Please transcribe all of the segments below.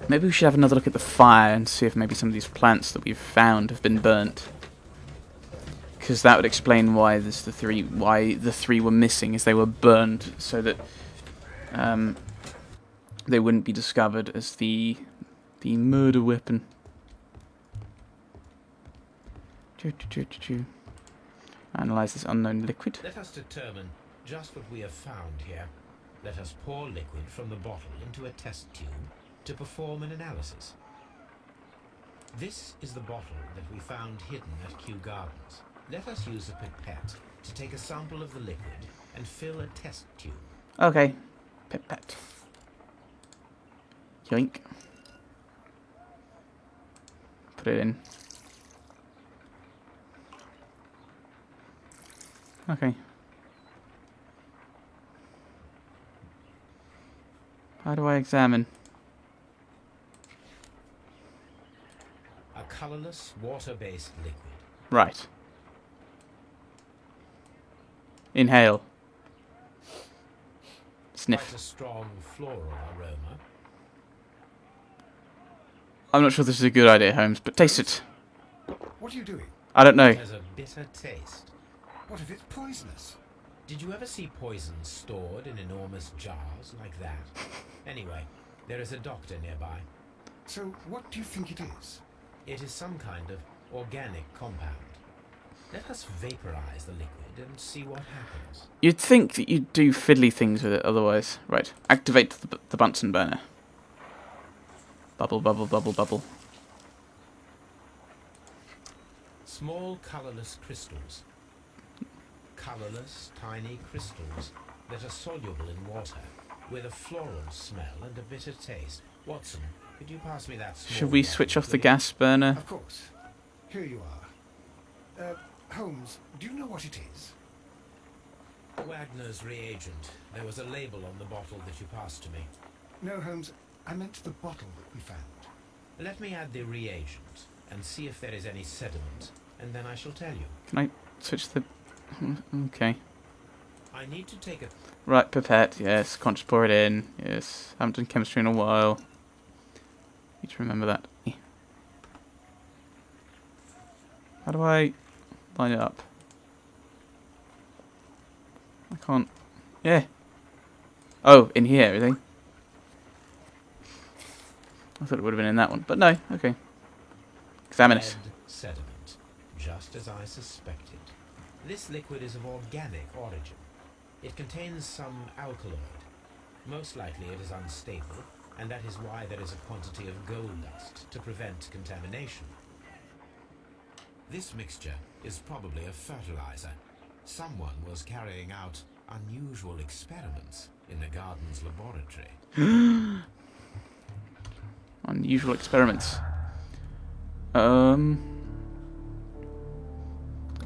Maybe we should have another look at the fire and see if maybe some of these plants that we've found have been burnt. Because that would explain why the three were missing, is they were burned so that they wouldn't be discovered as the murder weapon. Analyze this unknown liquid. Let us determine just what we have found here. Let us pour liquid from the bottle into a test tube to perform an analysis. This is the bottle that we found hidden at Kew Gardens. Let us use a pipette to take a sample of the liquid and fill a test tube. Okay. Pipette. Yoink. Put it in. Okay. How do I examine? A colorless, water-based liquid. Right. Inhale. Sniff. Quite a strong floral aroma. I'm not sure this is a good idea, Holmes, but taste it. What are you doing? I don't know. It has a bitter taste. What if it's poisonous? Did you ever see poison stored in enormous jars like that? Anyway, there is a doctor nearby. So, what do you think it is? It is some kind of organic compound. Let us vaporize the liquid and see what happens. You'd think that you'd do fiddly things with it otherwise. Right. Activate the Bunsen burner. Bubble, bubble, bubble, bubble. Small colorless crystals. Colorless, tiny crystals that are soluble in water, with a floral smell and a bitter taste. Watson, could you pass me that small Should we bottle, switch off the please? gas burner? Of course. Here you are. Holmes, do you know what it is? Wagner's reagent. There was a label on the bottle that you passed to me. No, Holmes, I meant the bottle that we found. Let me add the reagent and see if there is any sediment, and then I shall tell you. Can I switch the... Okay. I need to take a... Right, pipette, yes. Can't just pour it in. Yes. Haven't done chemistry in a while. Need to remember that. How do I line it up? I can't... Yeah. Oh, in here, everything. I thought it would have been in that one, but no. Okay. Examine it. Red sediment, just as I suspected. This liquid is of organic origin. It contains some alkaloid. Most likely it is unstable, and that is why there is a quantity of gold dust to prevent contamination. This mixture is probably a fertilizer. Someone was carrying out unusual experiments in the garden's laboratory. Unusual experiments.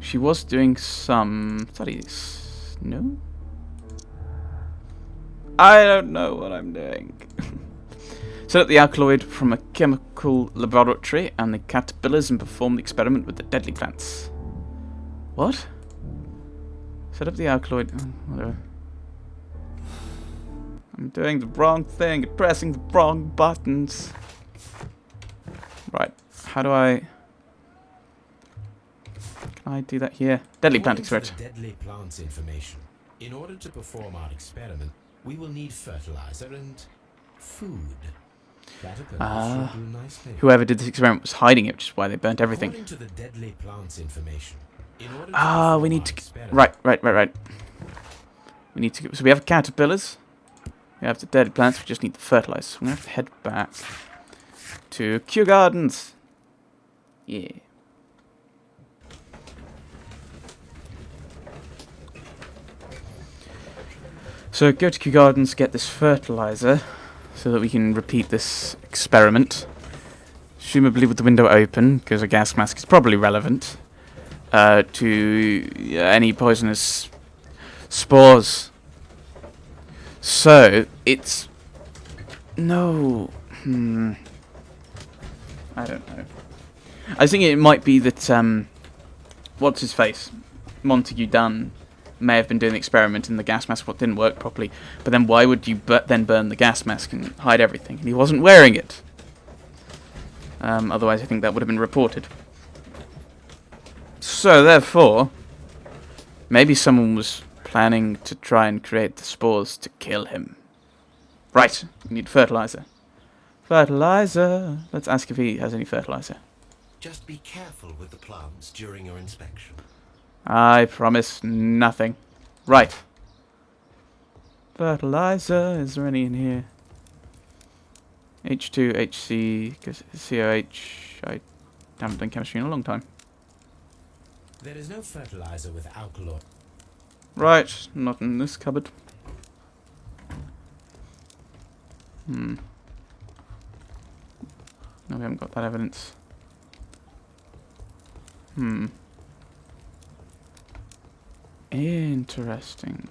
She was doing some studies. No? I don't know what I'm doing. Set up the alkaloid from a chemical laboratory and the caterpillars and perform the experiment with the deadly plants. What? Set up the alkaloid. Whatever. I'm doing the wrong thing and pressing the wrong buttons. Right. How do I... Can I do that here? Deadly plant experiment. Deadly plants information. In order to perform our experiment, we will need fertilizer and food. Caterpillars should do nicely. Whoever did this experiment was hiding it, which is why they burnt everything. According to the deadly plants information, in order to We need perform to... our experiment, Right. We need to... So we have caterpillars. We have the deadly plants. We just need the fertilizer. So I'm going to have to head back to Kew Gardens. Yeah. So go to Kew Gardens, get this fertilizer, so that we can repeat this experiment. Presumably with the window open, because a gas mask is probably relevant to any poisonous spores. So it's no. I don't know. I was thinking it might be that what's his face, Montague Dunn, may have been doing the experiment in the gas mask. What didn't work properly, but then why would you then burn the gas mask and hide everything? And he wasn't wearing it. Otherwise, I think that would have been reported. So, therefore, maybe someone was planning to try and create the spores to kill him. Right, we need fertilizer. Fertilizer. Let's ask if he has any fertilizer. Just be careful with the plants during your inspection. I promise nothing. Right. Fertilizer. Is there any in here? H2, HC, COH. I haven't done chemistry in a long time. There is no fertilizer with alkaloid. Right, not in this cupboard. No, we haven't got that evidence. Interesting.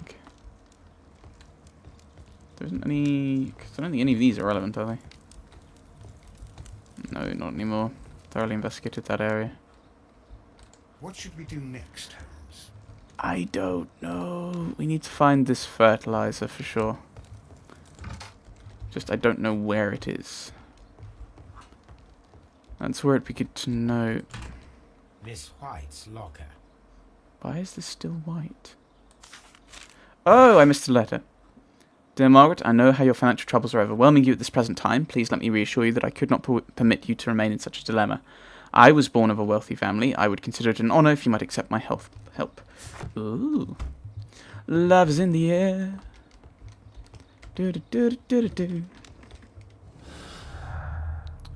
There isn't any... Cause I don't think any of these are relevant, are they? No, not anymore. Thoroughly investigated that area. What should we do next, Holmes? I don't know. We need to find this fertilizer for sure. Just I don't know where it is. That's where it'd be good to know. Miss White's locker. Why is this still white? Oh, I missed a letter. Dear Margaret, I know how your financial troubles are overwhelming you at this present time. Please let me reassure you that I could not permit you to remain in such a dilemma. I was born of a wealthy family. I would consider it an honour if you might accept my help. Ooh. Love is in the air. Do do do do do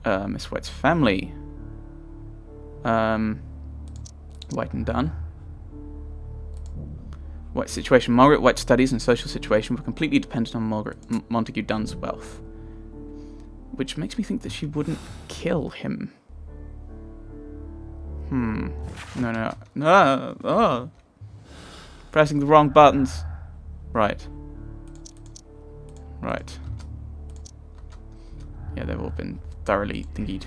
do. Miss White's family. White and Dunn. White's situation. Margaret White's studies and social situation were completely dependent on Montague Dunn's wealth. Which makes me think that she wouldn't kill him. No. Oh. Pressing the wrong buttons. Right. Yeah, they've all been thoroughly thingied.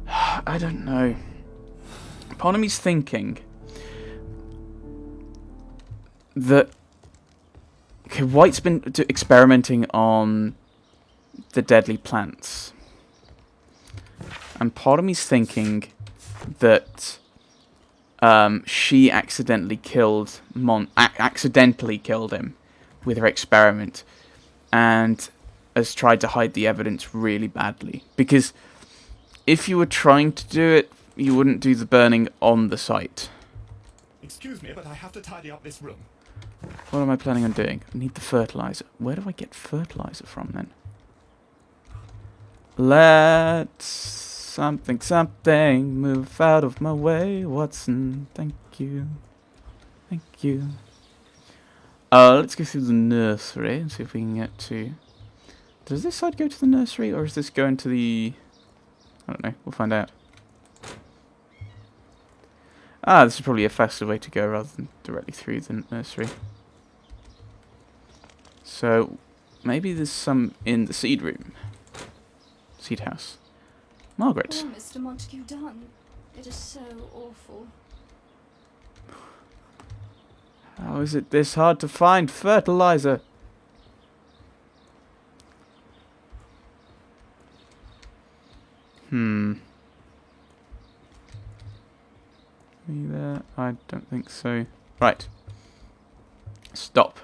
I don't know. Part of me's thinking that White's been experimenting on the deadly plants, and part of me's thinking that she accidentally killed him with her experiment, and has tried to hide the evidence really badly. Because if you were trying to do it, you wouldn't do the burning on the site. Excuse me, but I have to tidy up this room. What am I planning on doing? I need the fertilizer. Where do I get fertilizer from then? Let's something move out of my way, Watson. Thank you. Let's go through the nursery and see if we can get to... Does this side go to the nursery, or is this going to the... I don't know, we'll find out. This is probably a faster way to go rather than directly through the nursery. So, maybe there's some in the seed room. Seed house. Margaret. Oh, Mr. Montague Dunn. It is so awful. How is it this hard to find fertilizer? Are you there? I don't think so. Right. Stop.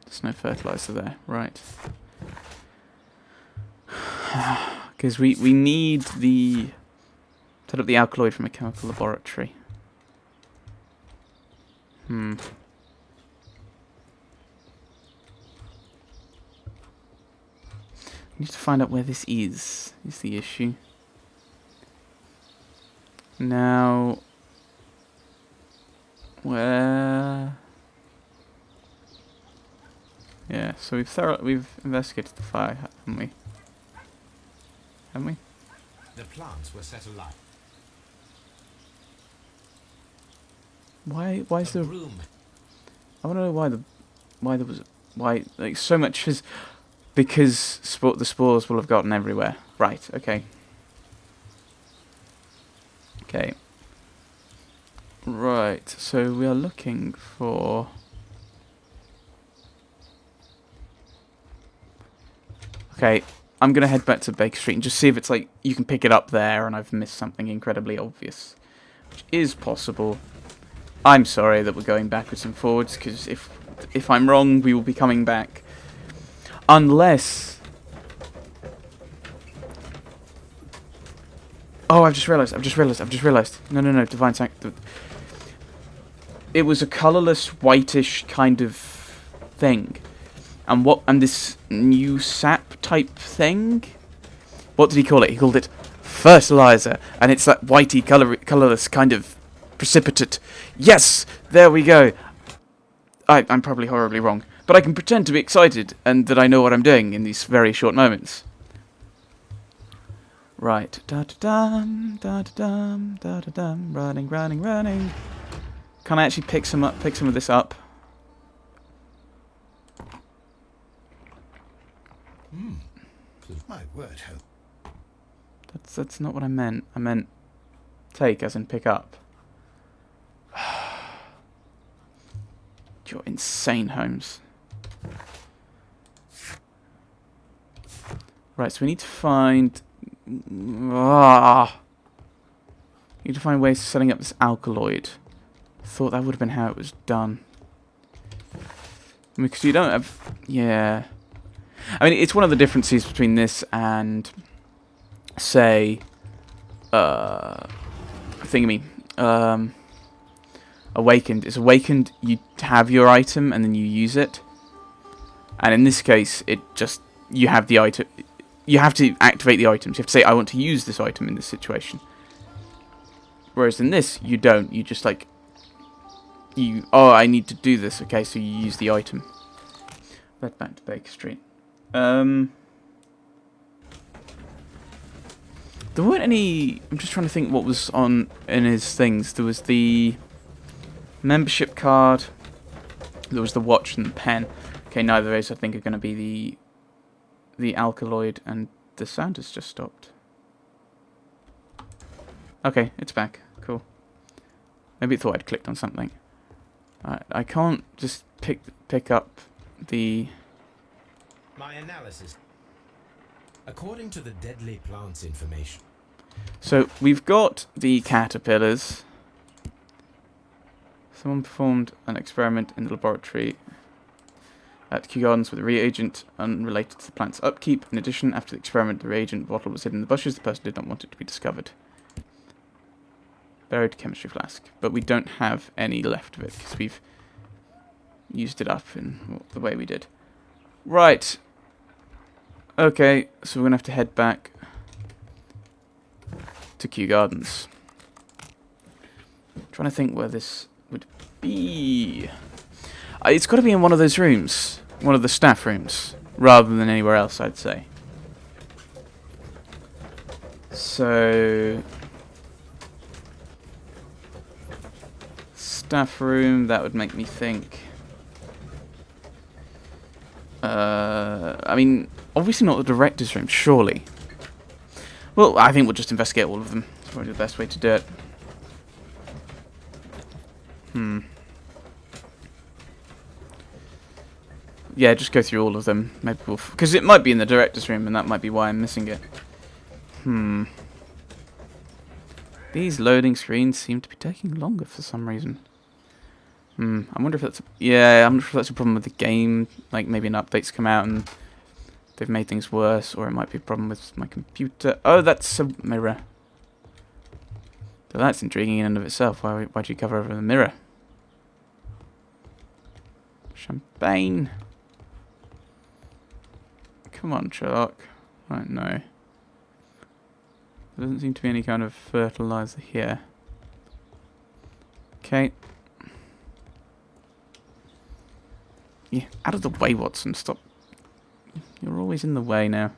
There's no fertilizer there. Right. Because we need the... Set up the alkaloid from a chemical laboratory. We need to find out where this is the issue. Now... Where... Yeah, so we've investigated the fire, haven't we? The plants were set alight. Why is there... Room. I want to know why there was... Why, like, so much is... Because the spores will have gotten everywhere. Right, okay. Okay. Right, so we are looking for... Okay, I'm going to head back to Baker Street and just see if it's like you can pick it up there and I've missed something incredibly obvious. Which is possible. I'm sorry that we're going backwards and forwards, because if I'm wrong, we will be coming back. Unless... Oh, I've just realised. No, Divine Sanctum. It was a colourless, whitish kind of thing. And this new sap type thing? What did he call it? He called it fertilizer. And it's that whitey, colourless kind of precipitate. Yes! There we go. I'm probably horribly wrong. But I can pretend to be excited and that I know what I'm doing in these very short moments. Right. Da-da-dum, da-da-dum, da-da-dum. Running. Can I actually pick some of this up? My word, Holmes. That's not what I meant. I meant take, as in pick up. You're insane, Holmes. Right, so we need to find... need to find ways of setting up this alkaloid. Thought that would have been how it was done. Because you don't have... Yeah. I mean, it's one of the differences between this and, say, Awakened. It's Awakened, you have your item and then you use it. And in this case, it just, you have the item. You have to activate the items. You have to say, I want to use this item in this situation. Whereas in this, you don't. You just like, oh, I need to do this. Okay, so you use the item. Back to Baker Street. There weren't any... I'm just trying to think what was on in his things. There was the membership card. There was the watch and the pen. Okay, neither of those I think are going to be the alkaloid, and the sound has just stopped. Okay, it's back. Cool. Maybe it thought I'd clicked on something. I can't just pick up the... My analysis. According to the deadly plants information. So, we've got the caterpillars. Someone performed an experiment in the laboratory at Kew Gardens with a reagent unrelated to the plant's upkeep. In addition, after the experiment, the reagent bottle was hidden in the bushes. The person did not want it to be discovered. Buried chemistry flask. But we don't have any left of it, because we've used it up in the way we did. Right. Okay, so we're going to have to head back to Kew Gardens. Trying to think where this would be. It's got to be in one of those rooms. One of the staff rooms. Rather than anywhere else, I'd say. So... staff room, that would make me think... I mean, obviously not the director's room, surely. Well, I think we'll just investigate all of them. It's probably the best way to do it. Yeah, just go through all of them. Maybe we'll... because it might be in the director's room, and that might be why I'm missing it. These loading screens seem to be taking longer for some reason. I wonder if that's... yeah, I'm not sure if that's a problem with the game. Like, maybe an update's come out and they've made things worse, or it might be a problem with my computer. Oh, that's a mirror. So that's intriguing in and of itself. Why'd you cover over the mirror? Champagne. Come on, Sherlock. Right, no. There doesn't seem to be any kind of fertilizer here. Okay. Yeah, out of the way, Watson. Stop. You're always in the way now.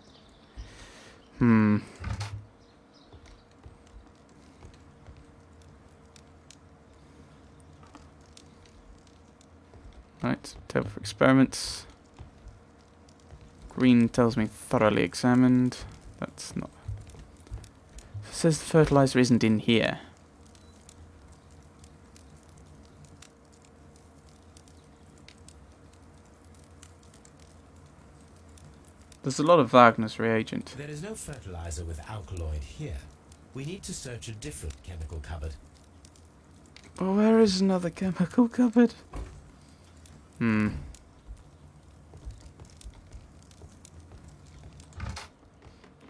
Right, table for experiments. Green tells me thoroughly examined. That's not... it says the fertilizer isn't in here. There's a lot of Wagner's reagent. There is no fertilizer with alkaloid here. We need to search a different chemical cupboard. But where is another chemical cupboard? And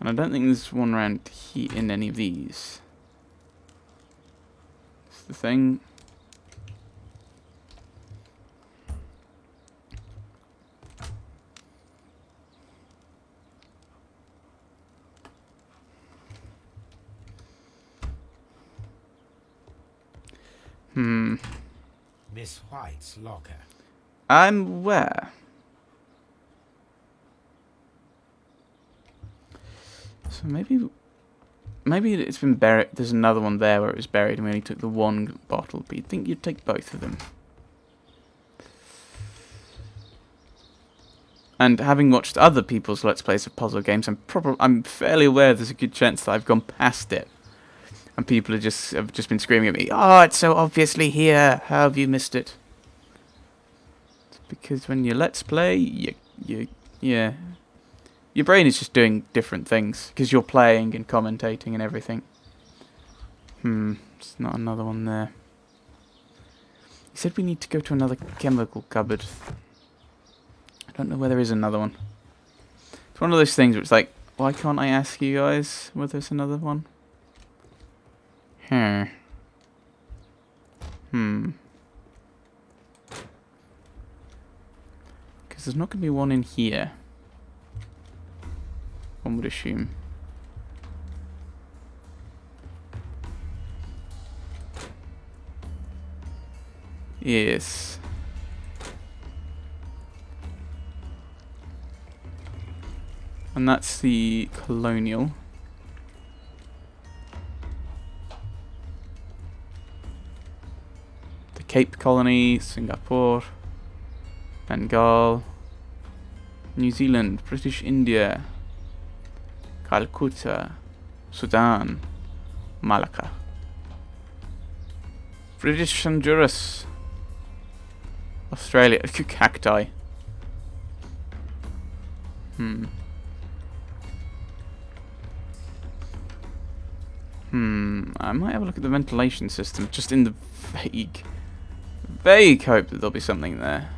I don't think there's one around here in any of these. That's the thing. Miss White's locker. I'm aware. So maybe it's been buried. There's another one there where it was buried and we only took the one bottle, but you'd think you'd take both of them. And having watched other people's Let's Plays of puzzle games, I'm fairly aware there's a good chance that I've gone past it. And people have just been screaming at me, "Oh, it's so obviously here. How have you missed it?" It's because when you Let's Play, yeah, your brain is just doing different things because you're playing and commentating and everything. It's not another one there. He said we need to go to another chemical cupboard. I don't know where there is another one. It's one of those things where it's like, why can't I ask you guys whether there's another one? Because there's not going to be one in here. One would assume. Yes. And that's the colonial. The Cape Colony, Singapore, Bengal, New Zealand, British India, Calcutta, Sudan, Malacca, British Honduras, Australia, cacti. I might have a look at the ventilation system, just in the vague hope that there'll be something there.